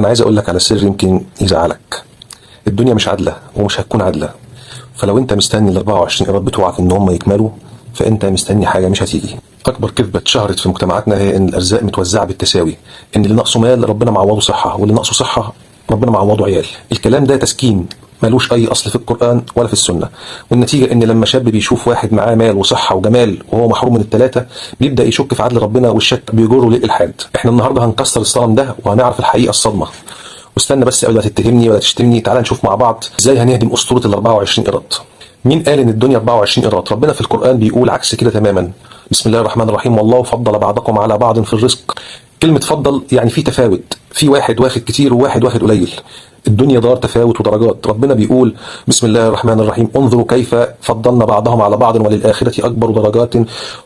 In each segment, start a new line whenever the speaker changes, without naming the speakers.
انا عايز اقول لك على سر يمكن يزعلك. الدنيا مش عادله ومش هتكون عادله. فلو انت مستني ال 24 قيراط بتوعك ان هم يكملوا، فانت مستني حاجه مش هتيجي. اكبر كذبه اتشهرت في مجتمعاتنا هي ان الارزاق متوزعه بالتساوي، ان اللي ناقصه مال ربنا معوضه صحه، واللي ناقصه صحه ربنا معوضه عيال. الكلام ده تسكين ملوش اي اصل في القران ولا في السنه، والنتيجه ان لما شاب بيشوف واحد معاه مال وصحه وجمال وهو محروم من الثلاثه بيبدا يشك في عدل ربنا، والشك بيجره للالحاد. احنا النهارده هنكسر الصنم ده وهنعرف الحقيقه الصدمه. واستنى بس قبل ما تتهمني ولا تشتمني، تعال نشوف مع بعض ازاي هنهدم اسطوره ال 24 قيراط. مين قال ان الدنيا 24 قيراط؟ ربنا في القران بيقول عكس كده تماما. بسم الله الرحمن الرحيم: والله فضل بعضكم على بعض في الرزق. كلمه فضل يعني في تفاوت، في واحد واخد كتير وواحد واخد قليل. الدنيا دار تفاوت ودرجات. ربنا بيقول بسم الله الرحمن الرحيم: انظروا كيف فضلنا بعضهم على بعض وللآخرة أكبر درجات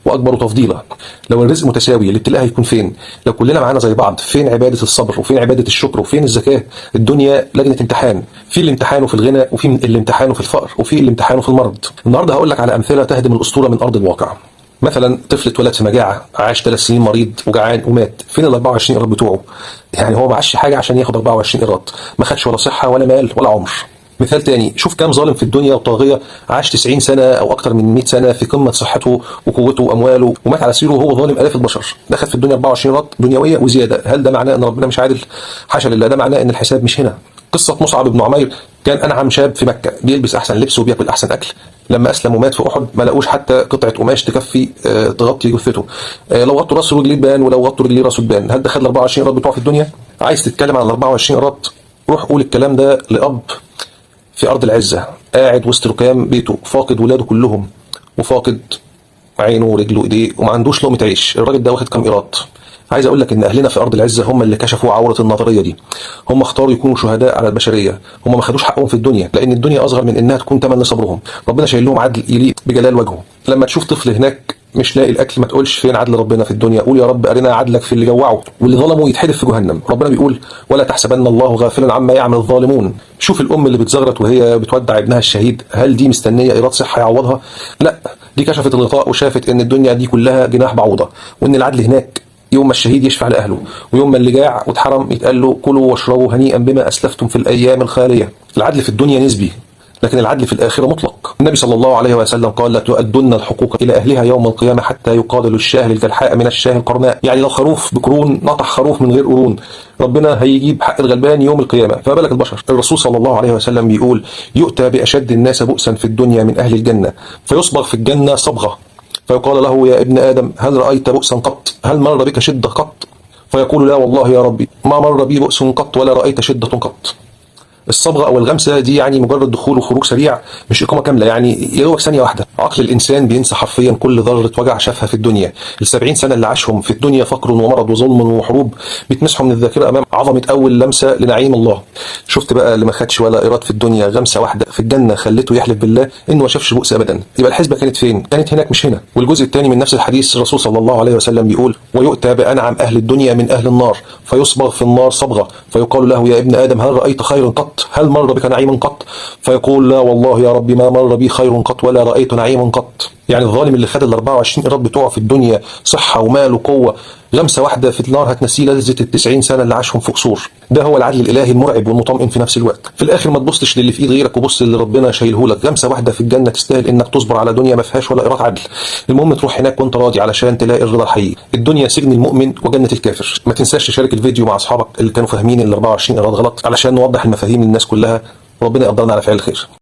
وأكبر تفضيلا. لو الرزق متساوي الابتلاء هيكون فين؟ لو كلنا معانا زي بعض فين عبادة الصبر وفين عبادة الشكر وفين الزكاة؟ الدنيا لجنة امتحان، في الامتحان في الغنى وفي الامتحان في الفقر وفي الامتحان في المرض. النهارده هقول لك على أمثلة تهدم الأسطورة من أرض الواقع. مثلا طفل اتولد في مجاعه، عاش 3 سنين مريض وجعان ومات، فين ال 24 قيراط بتوعه؟ يعني هو ما عادش حاجه عشان ياخد 24 قيراط، ما خدش ولا صحه ولا مال ولا عمر. مثال تاني، شوف كام ظالم في الدنيا وطاغيه عاش 90 سنه او اكتر من 100 سنه في قمه صحته وقوته وامواله ومات على سريره وهو ظالم الاف البشر، دخل في الدنيا 24 قيراط دنيويه وزياده. هل ده معناه ان ربنا مش عادل؟ حاشا لله، ده معناه ان الحساب مش هنا. قصه مصعب بن عمير، كان انعم شاب في مكه، بيلبس احسن لبس وبياكل احسن اكل. لما اسلم ومات في احد ما لقوش حتى قطعه قماش تكفي تغطي جثته. لو غطوا راسه رجليه تبان، ولو غطوا رجليه راسه تبان. هل ده خد ال 24 قيراط بتوعه في الدنيا؟ عايز تتكلم عن ال 24 قيراط؟ روح قول الكلام ده لاب في ارض العزه، قاعد وسط ركام بيته، فاقد ولاده كلهم وفاقد عينه ورجله وايديه وما عندوش لقمه عيش. الراجل ده واخد كام قيراط؟ عايز اقول لك ان اهلنا في ارض العزه هم اللي كشفوا عوره النظريه دي. هم اختاروا يكونوا شهداء على البشريه، هم ما خدوش حقهم في الدنيا لان الدنيا اصغر من انها تكون ثمن لصبرهم. ربنا شايل لهم عدل يليق بجلال وجهه. لما تشوف طفل هناك مش لاقي الاكل ما تقولش فين عدل ربنا في الدنيا، قول يا رب ارنا عدلك في اللي جوعه واللي ظلموا يتحدف في جهنم. ربنا بيقول ولا تحسبن الله غافلا عما يعمل الظالمون. شوف الام اللي بتزغرط وهي بتودع ابنها الشهيد، هل دي مستنيه قيراط صحه يعوضها؟ لا، دي كشفت الغطاء وشافت ان الدنيا دي كلها جناح بعوضه، وان العدل هناك يوم ما الشهيد يشفع لاهله، ويوم ما اللي جاع واتحرم يتقال له كلوا واشربوا هنيئا بما اسلفتم في الايام الخاليه. العدل في الدنيا نسبي، لكن العدل في الآخرة مطلق. النبي صلى الله عليه وسلم قال لا تؤدن الحقوق إلى أهلها يوم القيامة حتى يقال للشاه الجلحاء من الشاه القرناء. يعني لو خروف بقرون نطح خروف من غير قرون، ربنا هيجيب حق الغلبان يوم القيامة، فما بالك البشر؟ الرسول صلى الله عليه وسلم بيقول يؤتى بأشد الناس بؤسا في الدنيا من أهل الجنة، فيصبغ في الجنة صبغة، فيقال له يا ابن آدم هل رأيت بؤسا قط؟ هل مر بك شدة قط؟ فيقول لا والله يا ربي ما مر بي بؤس قط ولا رأيت شدة قط. الصبغه او الغمسه دي يعني مجرد دخول وخروج سريع، مش اقامه كامله، يعني يا دوبك ثانيه واحده. عقل الانسان بينسى حرفيا كل ذره وجع شافها في الدنيا. ال70 سنه اللي عاشهم في الدنيا فقر ومرض وظلم وحروب بيتمسحوا من الذاكره امام عظمه اول لمسه لنعيم الله. شفت بقى اللي ما خدش ولا قيراط في الدنيا، غمسه واحده في الجنه خلته يحلف بالله انه ما شافش بؤس ابدا. يبقى الحسبه كانت فين؟ كانت هناك مش هنا. والجزء الثاني من نفس الحديث الرسول صلى الله عليه وسلم بيقول ويؤتى بانعم اهل الدنيا من اهل النار، فيصبغ في النار صبغه، فيقال له يا ابن ادم هل رايت خيرا قط؟ هل مر بك نعيم قط؟ فيقول لا والله يا ربي ما مر بي خير قط ولا رأيت نعيم قط. يعني الظالم اللي خد ال 24 قيراط بتوعه في الدنيا صحة ومال وقوة، غمسة واحدة في النار هتنسيه لذة ال90 سنة اللي عاشهم في قصور. ده هو العدل الإلهي المرعب والمطمئن في نفس الوقت. في الآخر ما تبصش للي في إيد غيرك وبص اللي ربنا شايله لك. غمسة واحدة في الجنة تستاهل إنك تصبر على دنيا ما فيهاش ولا قيراط عدل. المهم تروح هناك وأنت راضي علشان تلاقي الرضا الحقيقي. الدنيا سجن المؤمن وجنة الكافر. ما تنساش تشارك الفيديو مع أصحابك اللي كانوا فاهمين ال 24 قيراط غلط علشان نوضح المفاهيم للناس كلها، وربنا يقدرنا على فعل الخير.